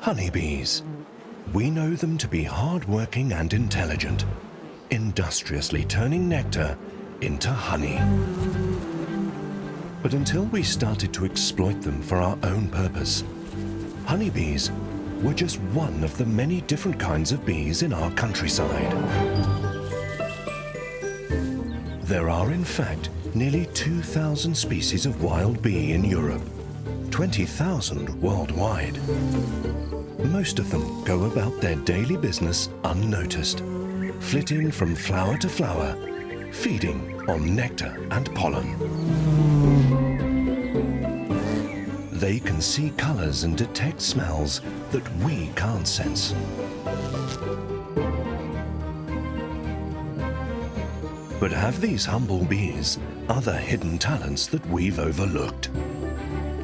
honeybees. We know them to be hardworking and intelligent, industriously turning nectar into honey. But until we started to exploit them for our own purpose, honeybees were just one of the many different kinds of bees in our countryside. There are, in fact, nearly 2,000 species of wild bee in Europe, 20,000 worldwide. Most of them go about their daily business unnoticed, flitting from flower to flower, feeding on nectar and pollen. They can see colors and detect smells that we can't sense. But have these humble bees other hidden talents that we've overlooked?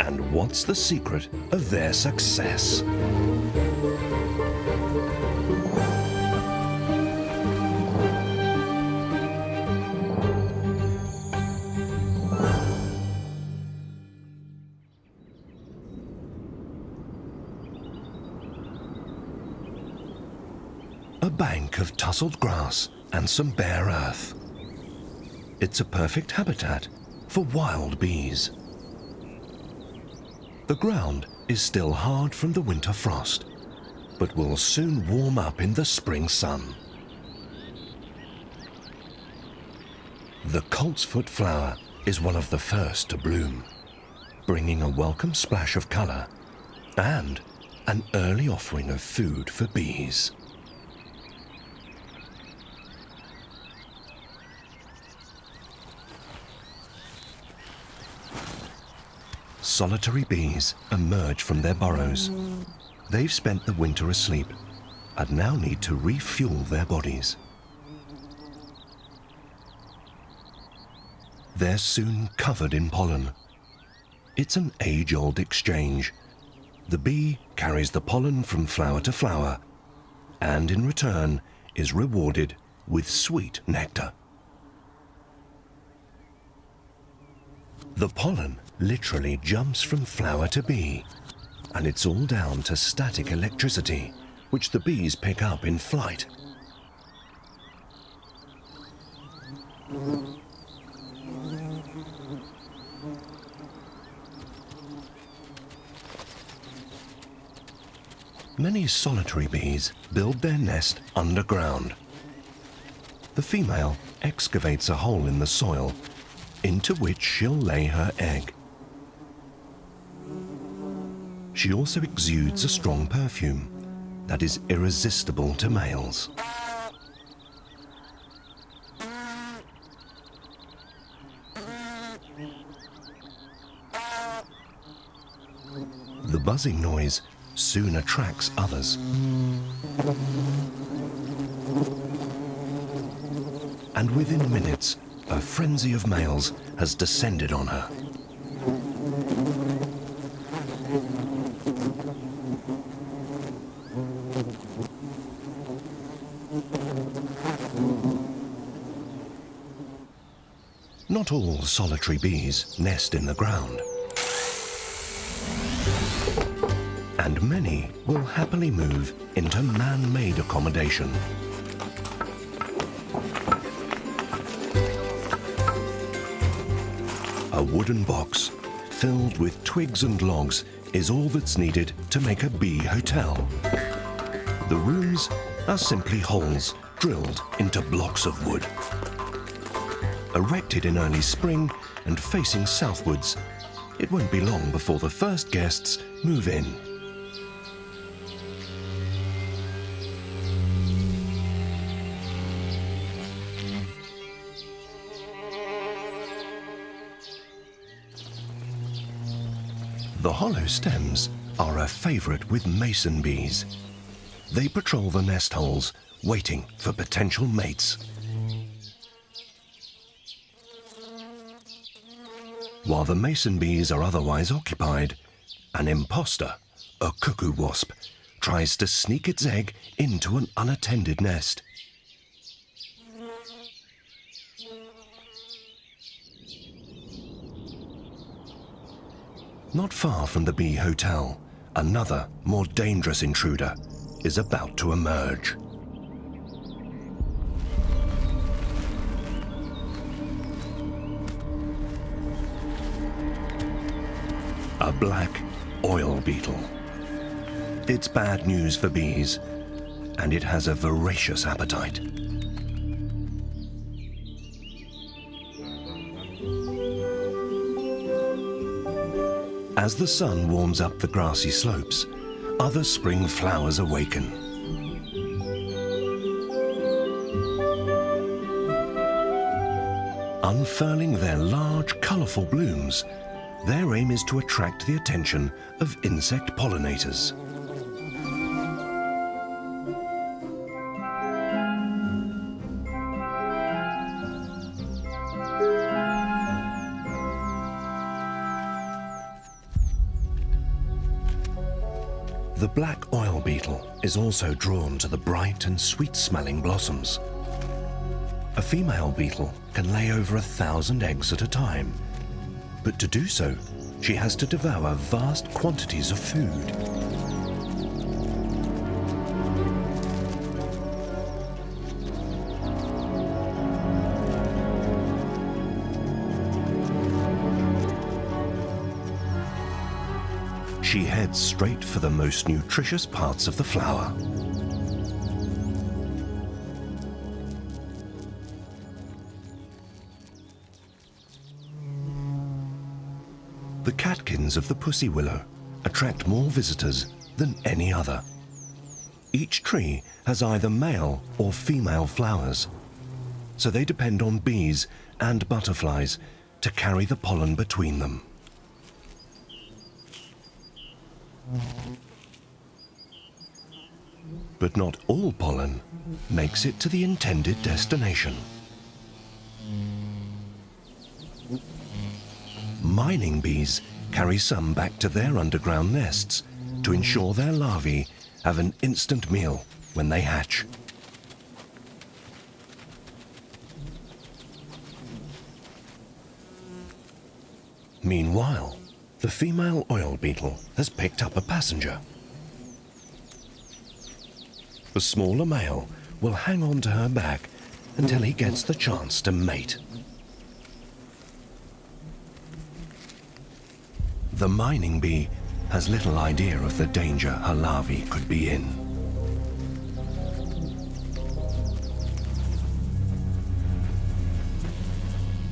And what's the secret of their success? A bank of tousled grass and some bare earth. It's a perfect habitat for wild bees. The ground is still hard from the winter frost, but will soon warm up in the spring sun. The coltsfoot flower is one of the first to bloom, bringing a welcome splash of color and an early offering of food for bees. Solitary bees emerge from their burrows. They've spent the winter asleep and now need to refuel their bodies. They're soon covered in pollen. It's an age-old exchange. The bee carries the pollen from flower to flower and in return is rewarded with sweet nectar. The pollen literally jumps from flower to bee, and it's all down to static electricity, which the bees pick up in flight. Many solitary bees build their nest underground. The female excavates a hole in the soil into which she'll lay her egg. She also exudes a strong perfume that is irresistible to males. The buzzing noise soon attracts others. And within minutes, a frenzy of males has descended on her. Not all solitary bees nest in the ground, and many will happily move into man-made accommodation. A wooden box filled with twigs and logs is all that's needed to make a bee hotel. The rooms are simply holes drilled into blocks of wood. Erected in early spring and facing southwards, it won't be long before the first guests move in. The hollow stems are a favorite with mason bees. They patrol the nest holes, waiting for potential mates. While the mason bees are otherwise occupied, an imposter, a cuckoo wasp, tries to sneak its egg into an unattended nest. Not far from the bee hotel, Another, more dangerous intruder is about to emerge. A black oil beetle. It's bad news for bees, and it has a voracious appetite. As the sun warms up the grassy slopes, other spring flowers awaken. Unfurling their large, colourful blooms, their aim is to attract the attention of insect pollinators. The black oil beetle is also drawn to the bright and sweet-smelling blossoms. A female beetle can lay over 1,000 eggs at a time, but to do so, she has to devour vast quantities of food. She heads straight for the most nutritious parts of the flower. The catkins of the pussy willow attract more visitors than any other. Each tree has either male or female flowers, so they depend on bees and butterflies to carry the pollen between them. But not all pollen makes it to the intended destination. Mining bees carry some back to their underground nests to ensure their larvae have an instant meal when they hatch. Meanwhile, the female oil beetle has picked up a passenger. The smaller male will hang on to her back until he gets the chance to mate. The mining bee has little idea of the danger her larvae could be in.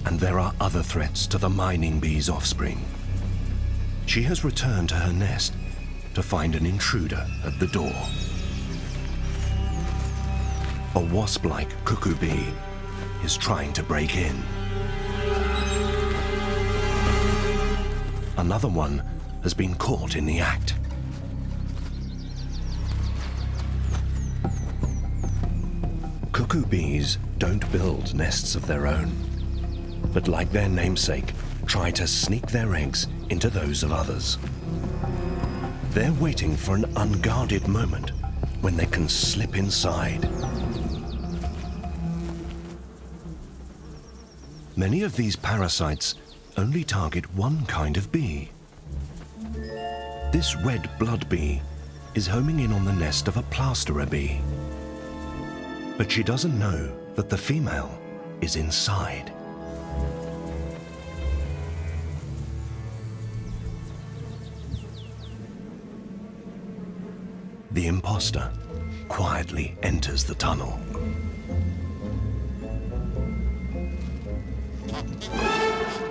And there are other threats to the mining bee's offspring. She has returned to her nest to find an intruder at the door. A wasp-like cuckoo bee is trying to break in. Another one has been caught in the act. Cuckoo bees don't build nests of their own, but like their namesake, try to sneak their eggs into those of others. They're waiting for an unguarded moment when they can slip inside. Many of these parasites only target one kind of bee. This red blood bee is homing in on the nest of a plasterer bee. But she doesn't know that the female is inside. The imposter quietly enters the tunnel.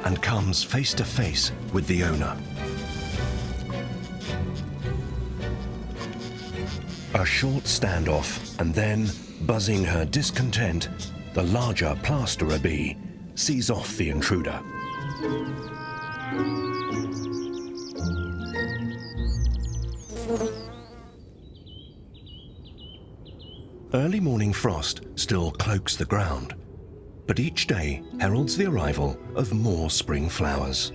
And comes face to face with the owner. A short standoff, and then, buzzing her discontent, the larger plasterer bee sees off the intruder. Early morning frost still cloaks the ground, but each day heralds the arrival of more spring flowers.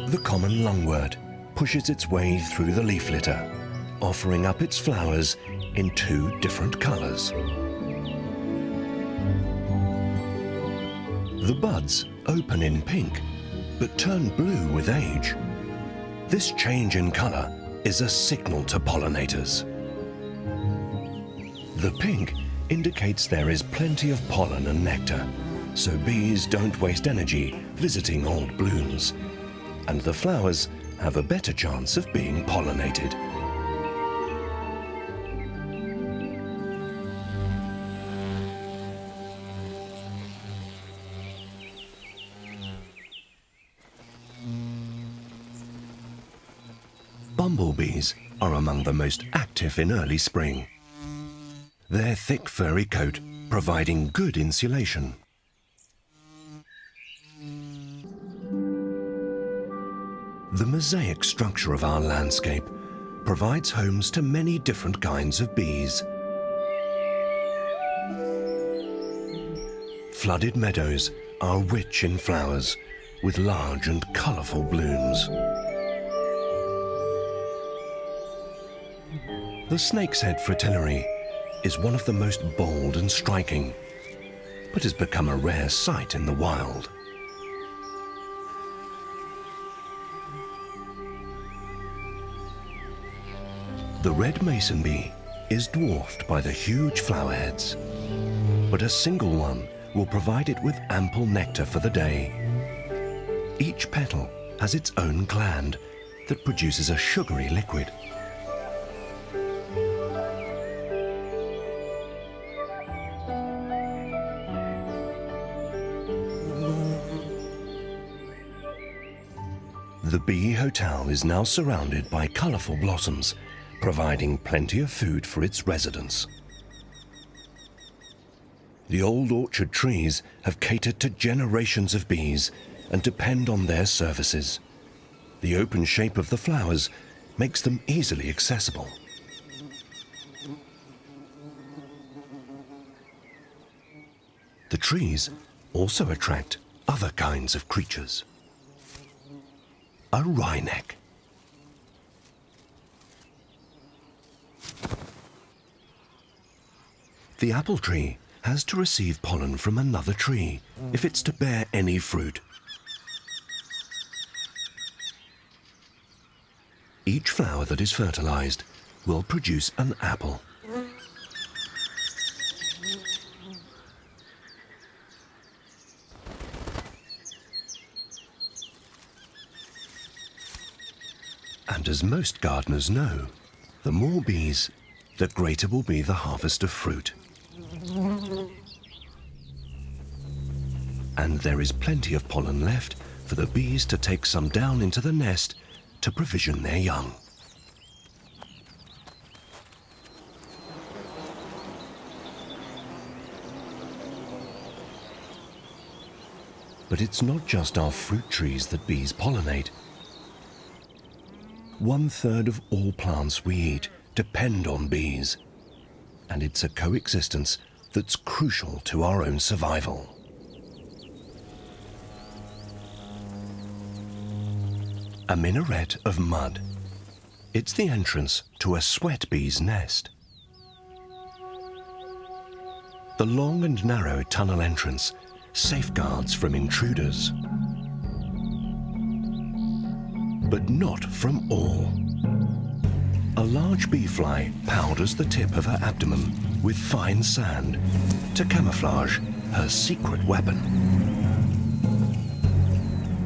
The common lungwort pushes its way through the leaf litter, offering up its flowers in 2 different colors. The buds open in pink, but turn blue with age. This change in color is a signal to pollinators. The pink indicates there is plenty of pollen and nectar, so bees don't waste energy visiting old blooms, and the flowers have a better chance of being pollinated. Bumblebees are among the most active in early spring. Their thick furry coat providing good insulation. The mosaic structure of our landscape provides homes to many different kinds of bees. Flooded meadows are rich in flowers with large and colourful blooms. The snake's head fritillary is one of the most bold and striking, but has become a rare sight in the wild. The red mason bee is dwarfed by the huge flower heads, but a single one will provide it with ample nectar for the day. Each petal has its own gland that produces a sugary liquid. The bee hotel is now surrounded by colourful blossoms, providing plenty of food for its residents. The old orchard trees have catered to generations of bees and depend on their services. The open shape of the flowers makes them easily accessible. The trees also attract other kinds of creatures. A wryneck. The apple tree has to receive pollen from another tree if it's to bear any fruit. Each flower that is fertilized will produce an apple. And as most gardeners know, the more bees, the greater will be the harvest of fruit. And there is plenty of pollen left for the bees to take some down into the nest to provision their young. But it's not just our fruit trees that bees pollinate. 1/3 of all plants we eat depend on bees, and it's a coexistence that's crucial to our own survival. A minaret of mud. It's the entrance to a sweat bee's nest. The long and narrow tunnel entrance safeguards from intruders. But not from all. A large bee fly powders the tip of her abdomen with fine sand to camouflage her secret weapon.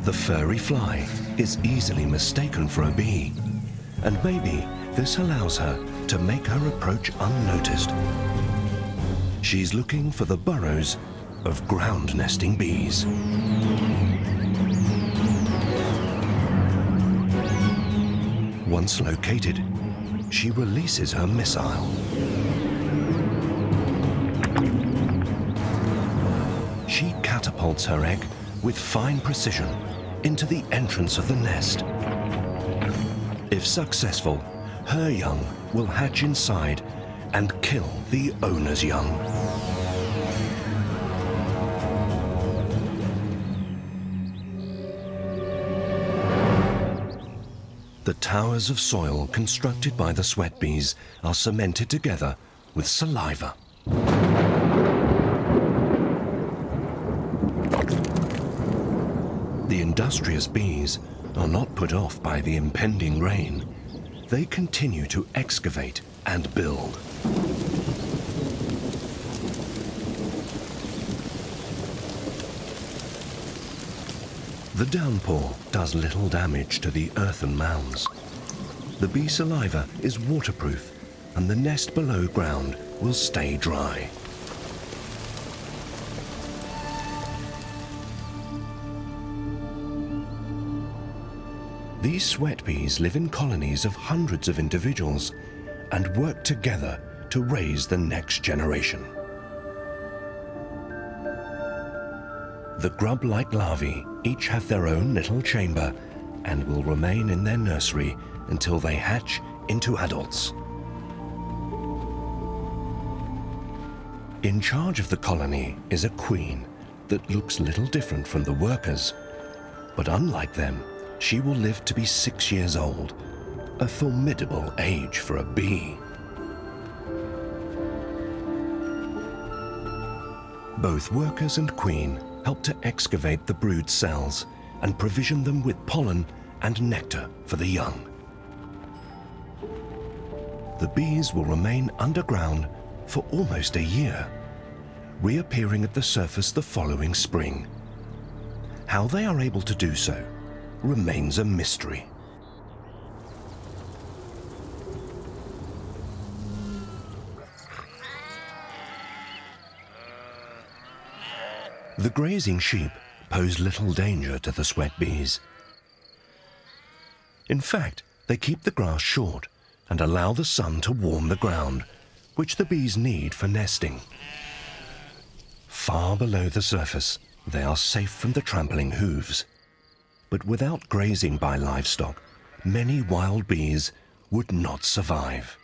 The furry fly is easily mistaken for a bee, and maybe this allows her to make her approach unnoticed. She's looking for the burrows of ground-nesting bees. Once located, she releases her missile. She catapults her egg with fine precision into the entrance of the nest. If successful, her young will hatch inside and kill the owner's young. The towers of soil constructed by the sweat bees are cemented together with saliva. The industrious bees are not put off by the impending rain. They continue to excavate and build. The downpour does little damage to the earthen mounds. The bee saliva is waterproof, and the nest below ground will stay dry. These sweat bees live in colonies of hundreds of individuals and work together to raise the next generation. The grub-like larvae each have their own little chamber and will remain in their nursery until they hatch into adults. In charge of the colony is a queen that looks little different from the workers, but unlike them, she will live to be 6 years old, a formidable age for a bee. Both workers and queen help to excavate the brood cells and provision them with pollen and nectar for the young. The bees will remain underground for almost a year, reappearing at the surface the following spring. How they are able to do so remains a mystery. The grazing sheep pose little danger to the sweat bees. In fact, they keep the grass short and allow the sun to warm the ground, which the bees need for nesting. Far below the surface, they are safe from the trampling hooves. But without grazing by livestock, many wild bees would not survive.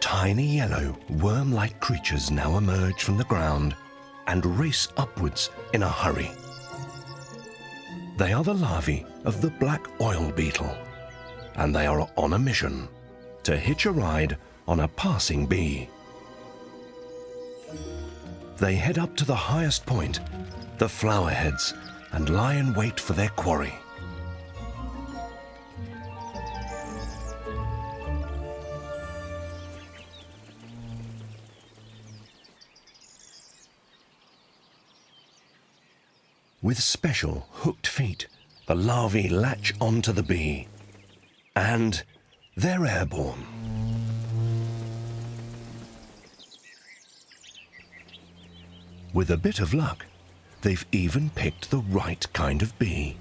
Tiny yellow, worm-like creatures now emerge from the ground and race upwards in a hurry. They are the larvae of the black oil beetle, and they are on a mission to hitch a ride on a passing bee. They head up to the highest point, the flower heads, and lie in wait for their quarry. With special hooked feet, the larvae latch onto the bee, and they're airborne. With a bit of luck, they've even picked the right kind of bee.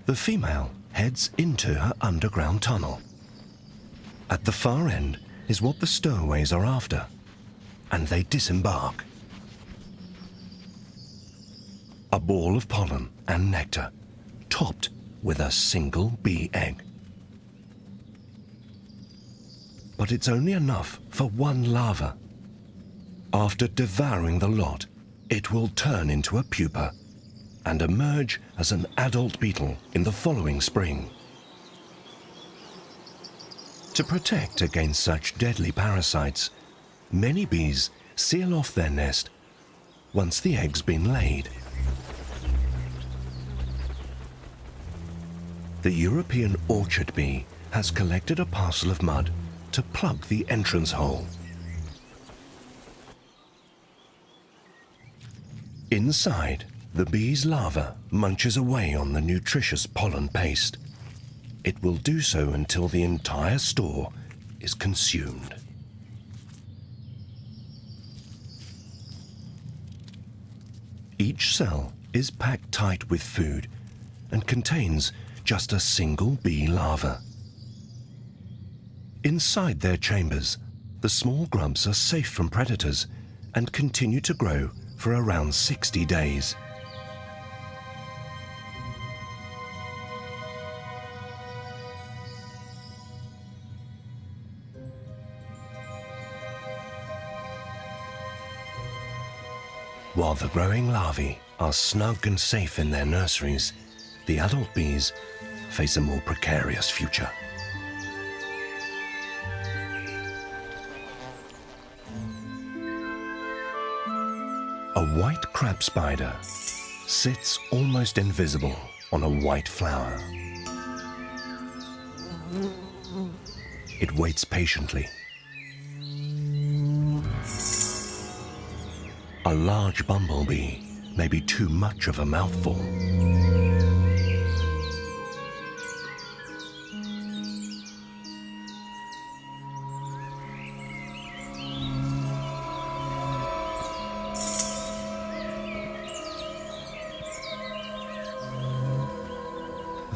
The female heads into her underground tunnel. At the far end is what the stowaways are after, and they disembark. A ball of pollen and nectar, topped with a single bee egg. But it's only enough for one larva. After devouring the lot, it will turn into a pupa and emerge as an adult beetle in the following spring. To protect against such deadly parasites, many bees seal off their nest once the egg's been laid. The European orchard bee has collected a parcel of mud to plug the entrance hole. Inside, the bee's larva munches away on the nutritious pollen paste. It will do so until the entire store is consumed. Each cell is packed tight with food and contains just a single bee larva. Inside their chambers, the small grubs are safe from predators and continue to grow for around 60 days. While the growing larvae are snug and safe in their nurseries, the adult bees face a more precarious future. A white crab spider sits almost invisible on a white flower. It waits patiently. A large bumblebee may be too much of a mouthful.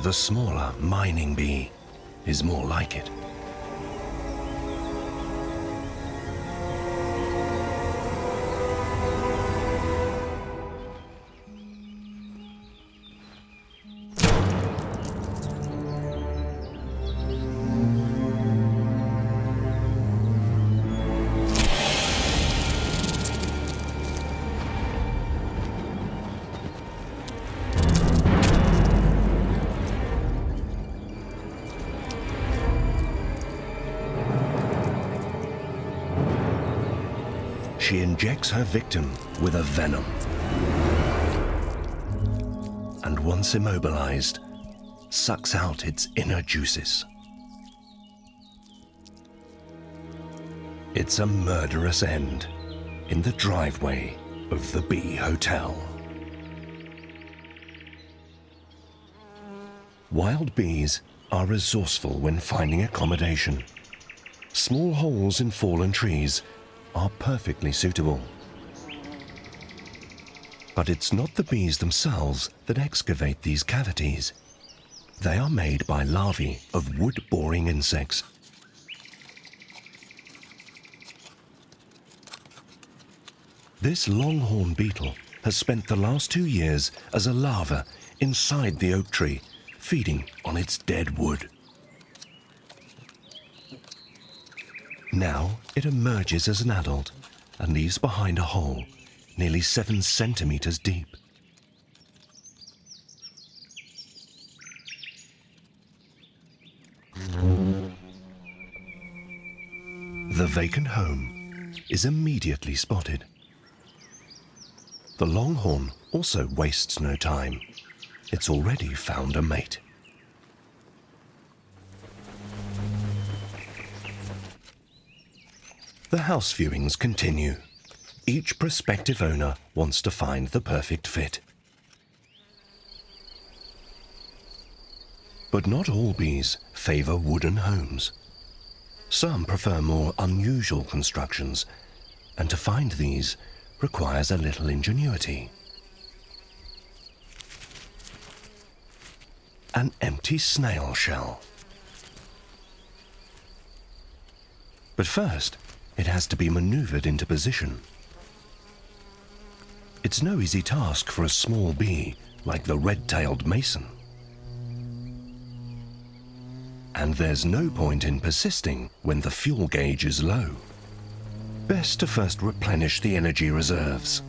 The smaller mining bee is more like it. She injects her victim with a venom. And once immobilized, sucks out its inner juices. It's a murderous end in the driveway of the Bee Hotel. Wild bees are resourceful when finding accommodation. Small holes in fallen trees are perfectly suitable. But it's not the bees themselves that excavate these cavities. They are made by larvae of wood-boring insects. This longhorn beetle has spent the last 2 years as a larva inside the oak tree, feeding on its dead wood. Now it emerges as an adult and leaves behind a hole nearly 7 centimeters deep. The vacant home is immediately spotted. The longhorn also wastes no time. It's already found a mate. The house viewings continue. Each prospective owner wants to find the perfect fit. But not all bees favor wooden homes. Some prefer more unusual constructions, and to find these requires a little ingenuity. An empty snail shell. But first, it has to be maneuvered into position. It's no easy task for a small bee like the red-tailed mason. And there's no point in persisting when the fuel gauge is low. Best to first replenish the energy reserves.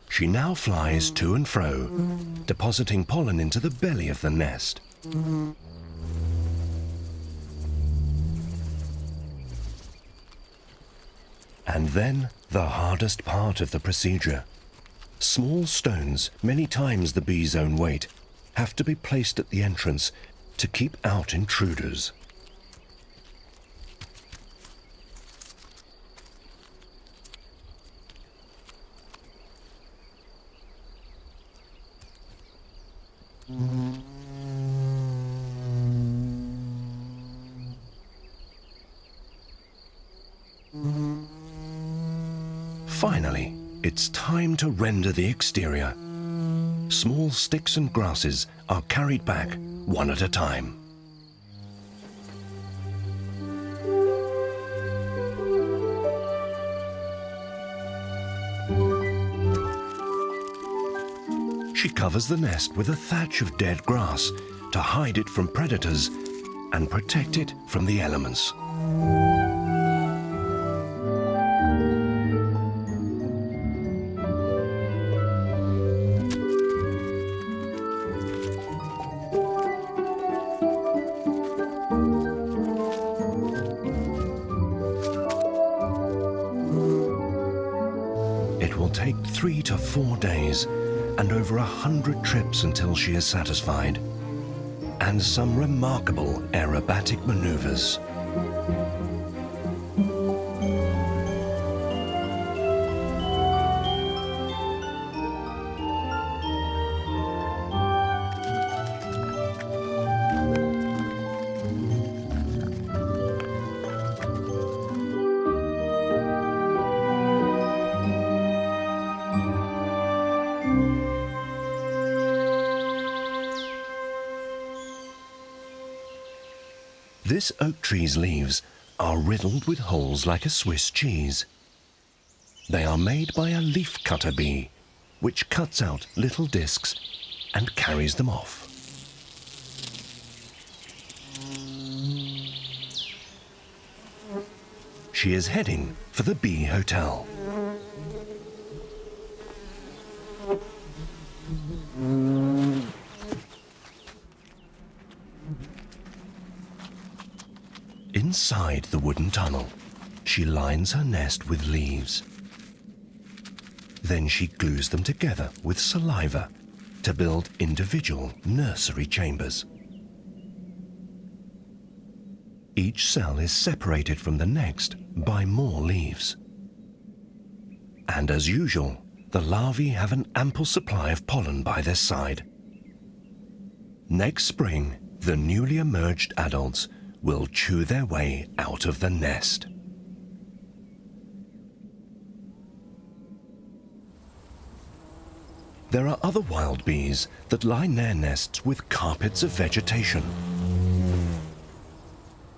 She now flies to and fro, depositing pollen into the belly of the nest. And then the hardest part of the procedure. Small stones, many times the bee's own weight, have to be placed at the entrance to keep out intruders. Finally, it's time to render the exterior. Small sticks and grasses are carried back one at a time. She covers the nest with a thatch of dead grass to hide it from predators and protect it from the elements. It will take 3 to 4 days and over 100 trips until she is satisfied, and some remarkable aerobatic maneuvers. This oak tree's leaves are riddled with holes like a Swiss cheese. They are made by a leaf cutter bee, which cuts out little discs and carries them off. She is heading for the bee hotel. Inside the wooden tunnel, she lines her nest with leaves. Then she glues them together with saliva to build individual nursery chambers. Each cell is separated from the next by more leaves. And as usual, the larvae have an ample supply of pollen by their side. Next spring, the newly emerged adults will chew their way out of the nest. There are other wild bees that line their nests with carpets of vegetation.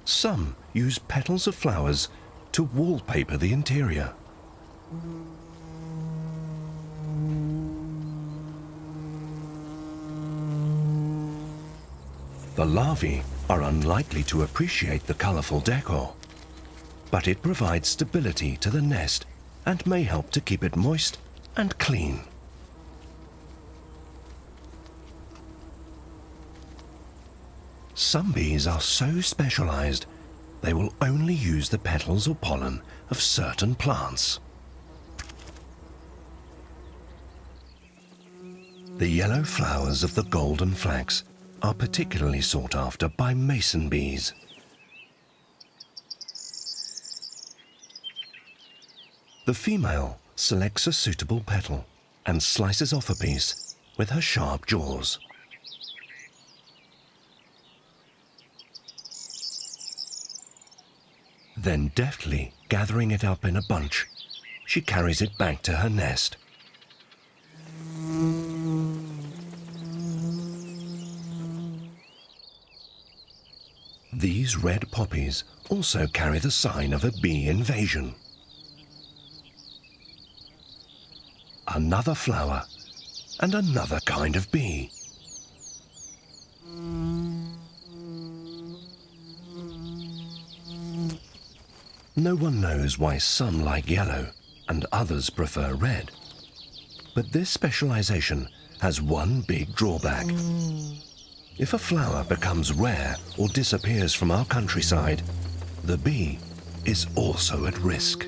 Some use petals of flowers to wallpaper the interior. The larvae are unlikely to appreciate the colorful decor, but it provides stability to the nest and may help to keep it moist and clean. Some bees are so specialized they will only use the petals or pollen of certain plants. The yellow flowers of the golden flax are particularly sought after by mason bees. The female selects a suitable petal and slices off a piece with her sharp jaws. Then deftly gathering it up in a bunch, she carries it back to her nest. These red poppies also carry the sign of a bee invasion. Another flower and another kind of bee. No one knows why some like yellow and others prefer red. But this specialization has one big drawback. If a flower becomes rare or disappears from our countryside, the bee is also at risk.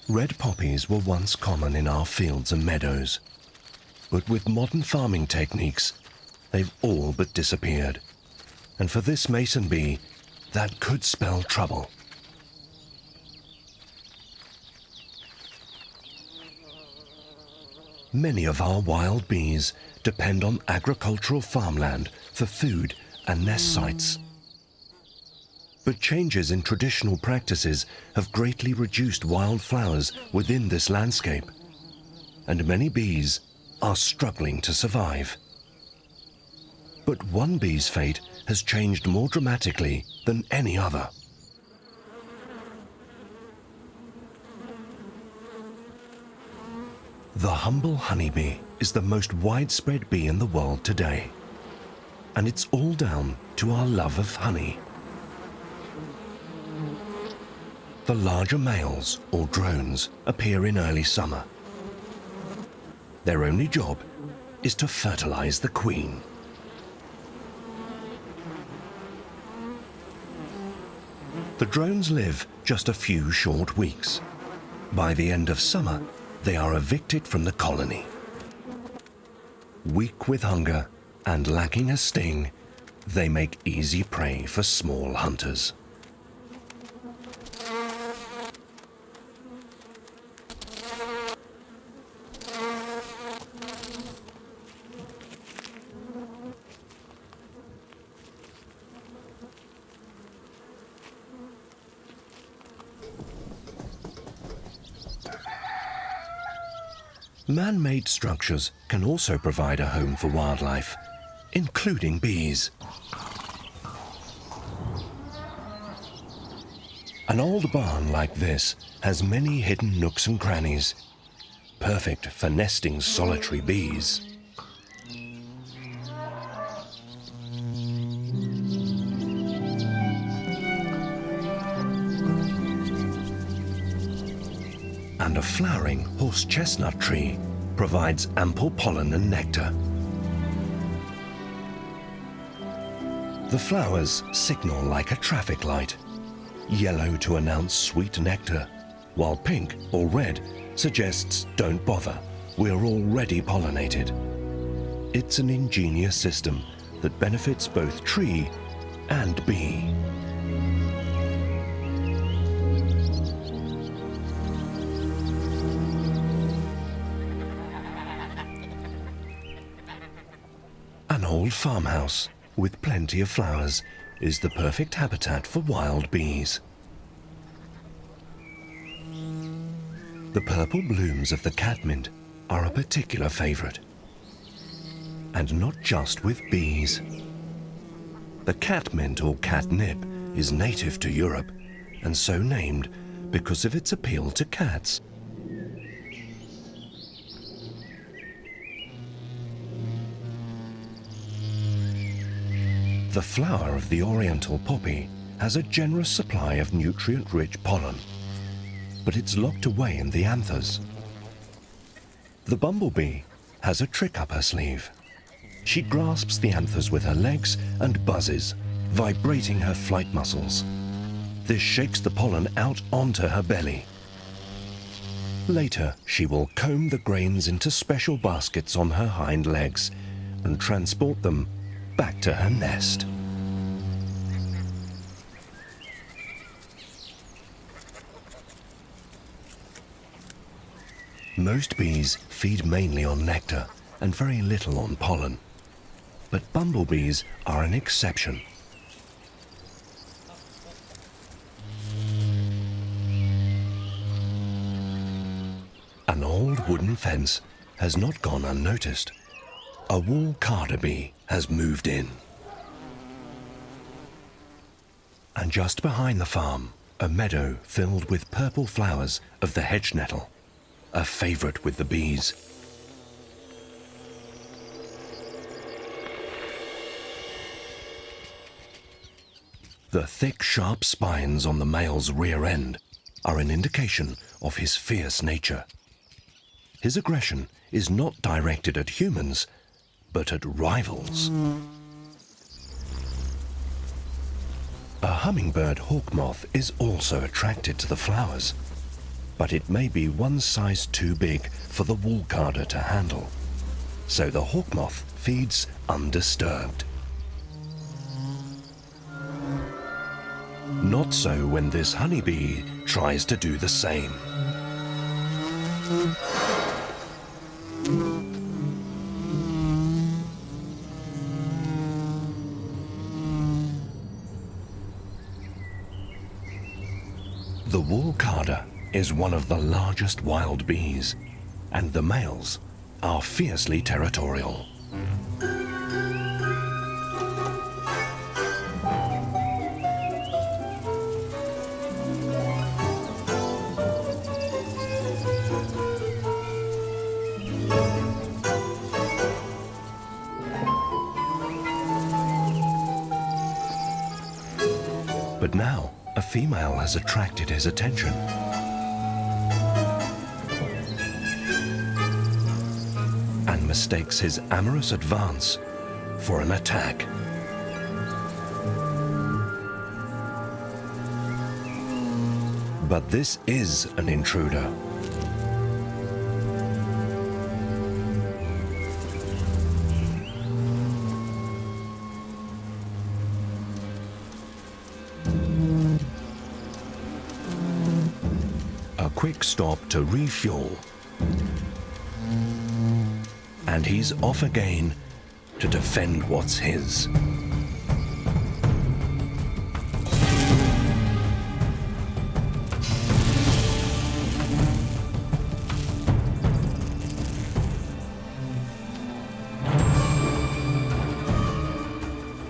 Red poppies were once common in our fields and meadows, but with modern farming techniques, they've all but disappeared. And for this mason bee, that could spell trouble. Many of our wild bees depend on agricultural farmland for food and nest sites. But changes in traditional practices have greatly reduced wildflowers within this landscape, and many bees are struggling to survive. But one bee's fate has changed more dramatically than any other. The humble honeybee is the most widespread bee in the world today. And it's all down to our love of honey. The larger males, or drones, appear in early summer. Their only job is to fertilize the queen. The drones live just a few short weeks. By the end of summer, they are evicted from the colony. Weak with hunger and lacking a sting, they make easy prey for small hunters. Man-made structures can also provide a home for wildlife, including bees. An old barn like this has many hidden nooks and crannies, perfect for nesting solitary bees. And a flowering horse chestnut tree provides ample pollen and nectar. The flowers signal like a traffic light, yellow to announce sweet nectar, while pink or red suggests don't bother, we're already pollinated. It's an ingenious system that benefits both tree and bee. An old farmhouse with plenty of flowers is the perfect habitat for wild bees. The purple blooms of the catmint are a particular favorite. And not just with bees. The catmint or catnip is native to Europe and so named because of its appeal to cats. The flower of the oriental poppy has a generous supply of nutrient-rich pollen, but it's locked away in the anthers. The bumblebee has a trick up her sleeve. She grasps the anthers with her legs and buzzes, vibrating her flight muscles. This shakes the pollen out onto her belly. Later, she will comb the grains into special baskets on her hind legs and transport them back to her nest. Most bees feed mainly on nectar and very little on pollen, but bumblebees are an exception. An old wooden fence has not gone unnoticed. A wool-carder bee has moved in. And just behind the farm, a meadow filled with purple flowers of the hedge nettle, a favorite with the bees. The thick, sharp spines on the male's rear end are an indication of his fierce nature. His aggression is not directed at humans, but at rivals. A hummingbird hawk moth is also attracted to the flowers, but it may be one size too big for the wool-carder to handle, so the hawk moth feeds undisturbed. Not so when this honeybee tries to do the same. The wool-carder is one of the largest wild bees, and the males are fiercely territorial. But now, a female has attracted his attention. And mistakes his amorous advance for an attack. But this is an intruder. A quick stop to refuel. And he's off again to defend what's his.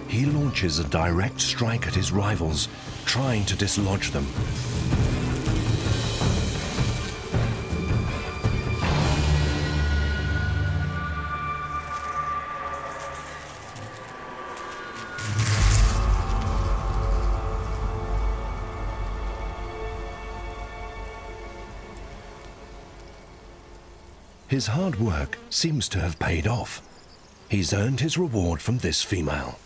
He launches a direct strike at his rivals, trying to dislodge them. His hard work seems to have paid off. He's earned his reward from this female.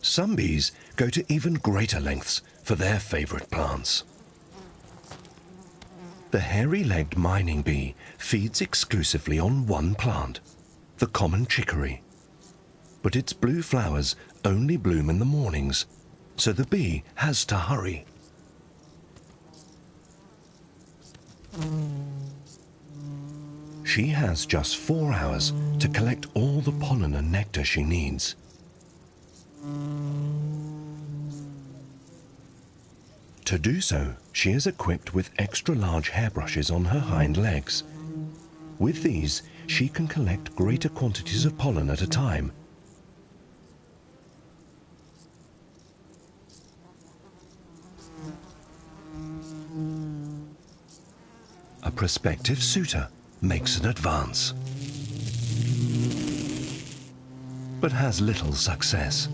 Some bees go to even greater lengths for their favorite plants. The hairy-legged mining bee feeds exclusively on one plant, the common chicory. But its blue flowers only bloom in the mornings, so the bee has to hurry. She has just 4 hours to collect all the pollen and nectar she needs. To do so, she is equipped with extra large hairbrushes on her hind legs. With these, she can collect greater quantities of pollen at a time. A prospective suitor makes an advance, but has little success.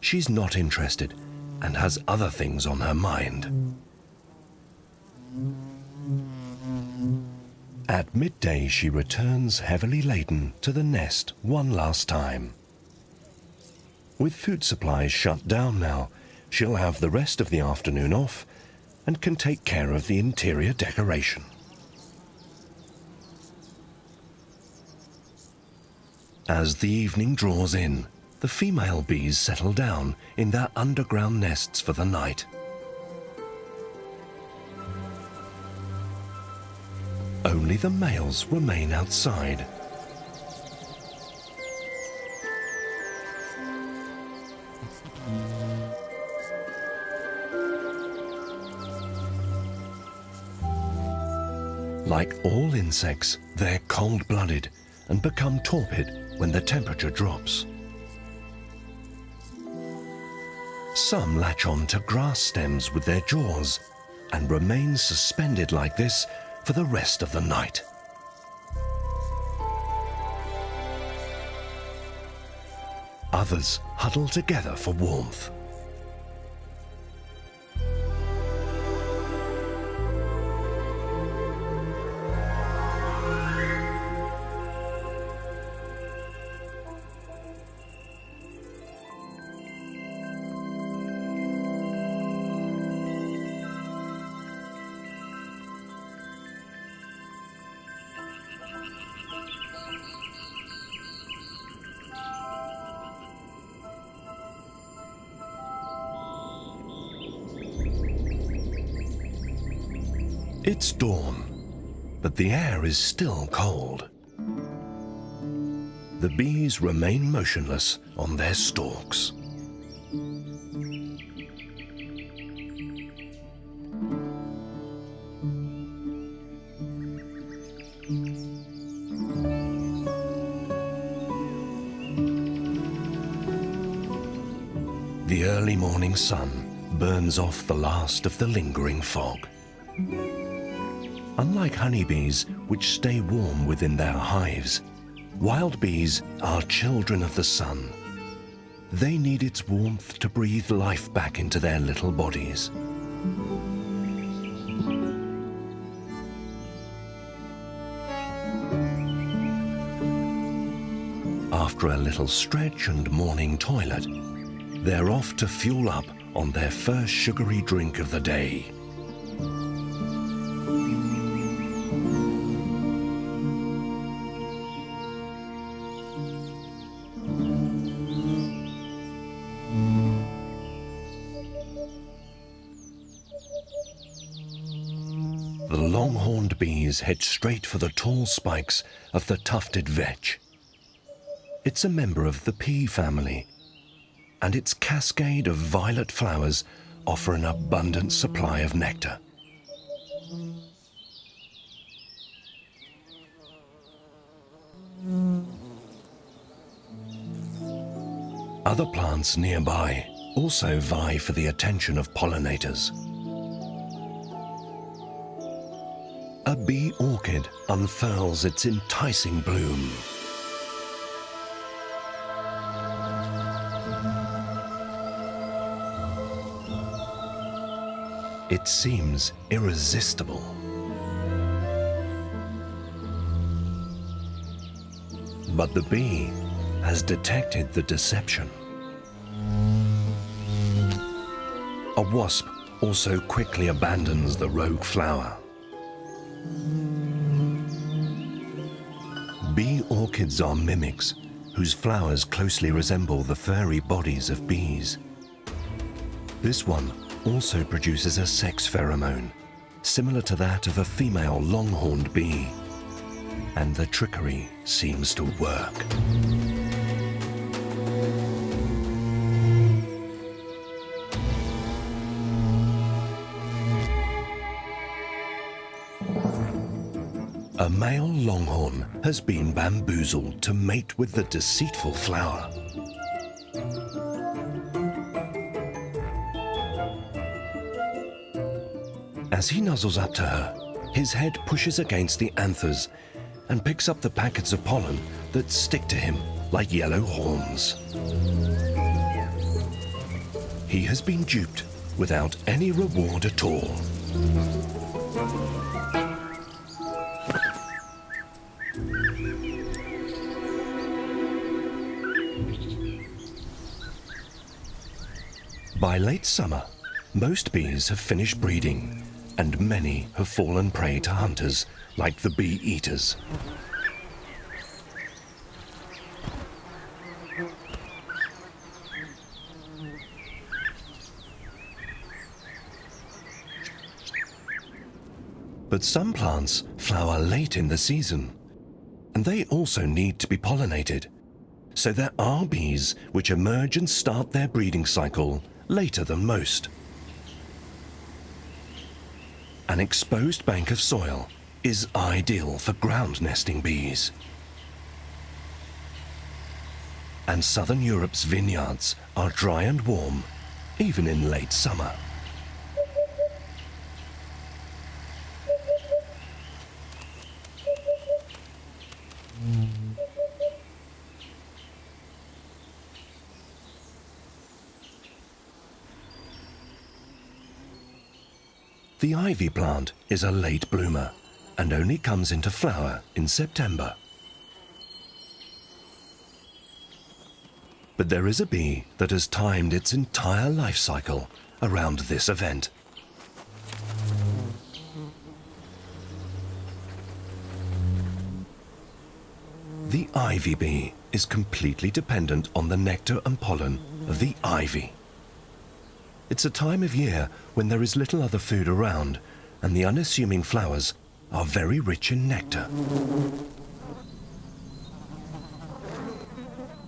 She's not interested and has other things on her mind. At midday, she returns heavily laden to the nest one last time. With food supplies shut down now, she'll have the rest of the afternoon off and can take care of the interior decoration. As the evening draws in, the female bees settle down in their underground nests for the night. Only the males remain outside. Like all insects, they're cold-blooded and become torpid when the temperature drops. Some latch on to grass stems with their jaws and remain suspended like this for the rest of the night. Others huddle together for warmth. It's dawn, but the air is still cold. The bees remain motionless on their stalks. The early morning sun burns off the last of the lingering fog. Unlike honeybees, which stay warm within their hives, Wild bees are children of the sun. They need its warmth to breathe life back into their little bodies. After a little stretch and morning toilet, they're off to fuel up on their first sugary drink of the day. The long-horned bees head straight for the tall spikes of the tufted vetch. It's a member of the pea family, and its cascade of violet flowers offer an abundant supply of nectar. Other plants nearby also vie for the attention of pollinators. A bee orchid unfurls its enticing bloom. It seems irresistible. But the bee has detected the deception. A wasp also quickly abandons the rogue flower. Bee orchids are mimics whose flowers closely resemble the furry bodies of bees. This one also produces a sex pheromone, similar to that of a female longhorned bee. And the trickery seems to work. A male longhorn has been bamboozled to mate with the deceitful flower. As he nuzzles up to her, his head pushes against the anthers and picks up the packets of pollen that stick to him like yellow horns. He has been duped without any reward at all. By late summer, most bees have finished breeding, and many have fallen prey to hunters like the bee eaters. But some plants flower late in the season, and they also need to be pollinated. So there are bees which emerge and start their breeding cycle later than most. An exposed bank of soil is ideal for ground nesting bees. And southern Europe's vineyards are dry and warm, even in late summer. The ivy plant is a late bloomer and only comes into flower in September. But there is a bee that has timed its entire life cycle around this event. The ivy bee is completely dependent on the nectar and pollen of the ivy. It's a time of year when there is little other food around, and the unassuming flowers are very rich in nectar.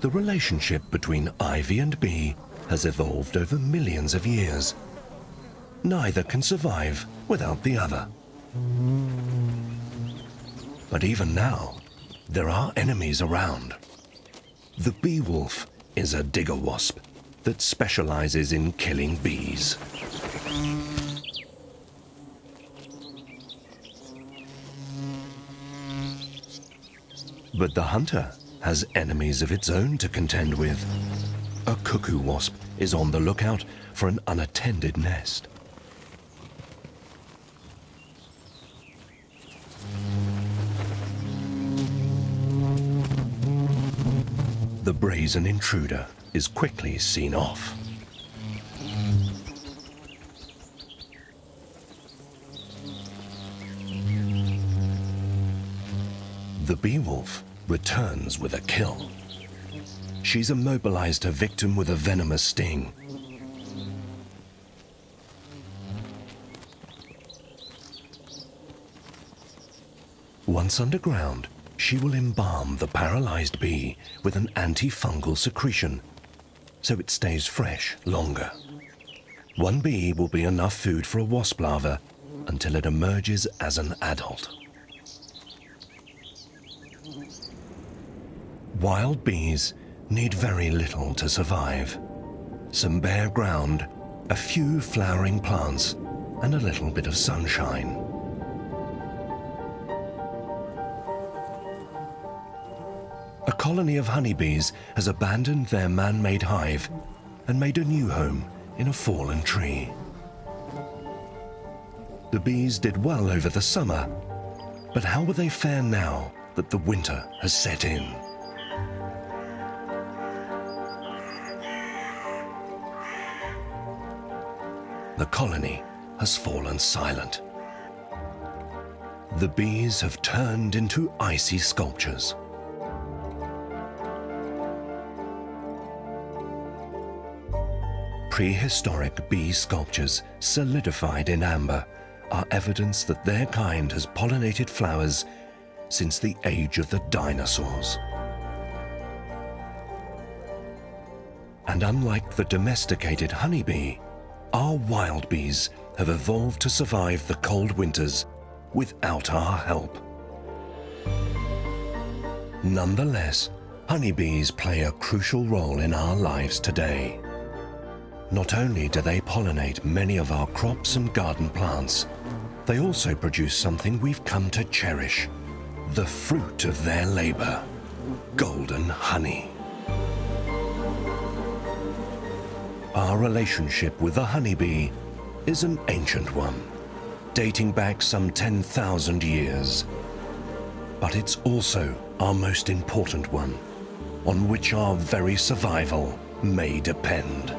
The relationship between ivy and bee has evolved over millions of years. Neither can survive without the other. But even now, there are enemies around. The bee wolf is a digger wasp that specializes in killing bees. But the hunter has enemies of its own to contend with. A cuckoo wasp is on the lookout for an unattended nest. The brazen intruder is quickly seen off. The bee-wolf returns with a kill. She's immobilized her victim with a venomous sting. Once underground, she will embalm the paralyzed bee with an antifungal secretion, so it stays fresh longer. One bee will be enough food for a wasp larva until it emerges as an adult. Wild bees need very little to survive. Some bare ground, a few flowering plants, and a little bit of sunshine. A colony of honeybees has abandoned their man-made hive and made a new home in a fallen tree. The bees did well over the summer, but how will they fare now that the winter has set in? The colony has fallen silent. The bees have turned into icy sculptures. Prehistoric bee sculptures solidified in amber are evidence that their kind has pollinated flowers since the age of the dinosaurs. And unlike the domesticated honeybee, our wild bees have evolved to survive the cold winters without our help. Nonetheless, honeybees play a crucial role in our lives today. Not only do they pollinate many of our crops and garden plants, they also produce something we've come to cherish, the fruit of their labor, golden honey. Our relationship with the honeybee is an ancient one, dating back some 10,000 years. But it's also our most important one, on which our very survival may depend.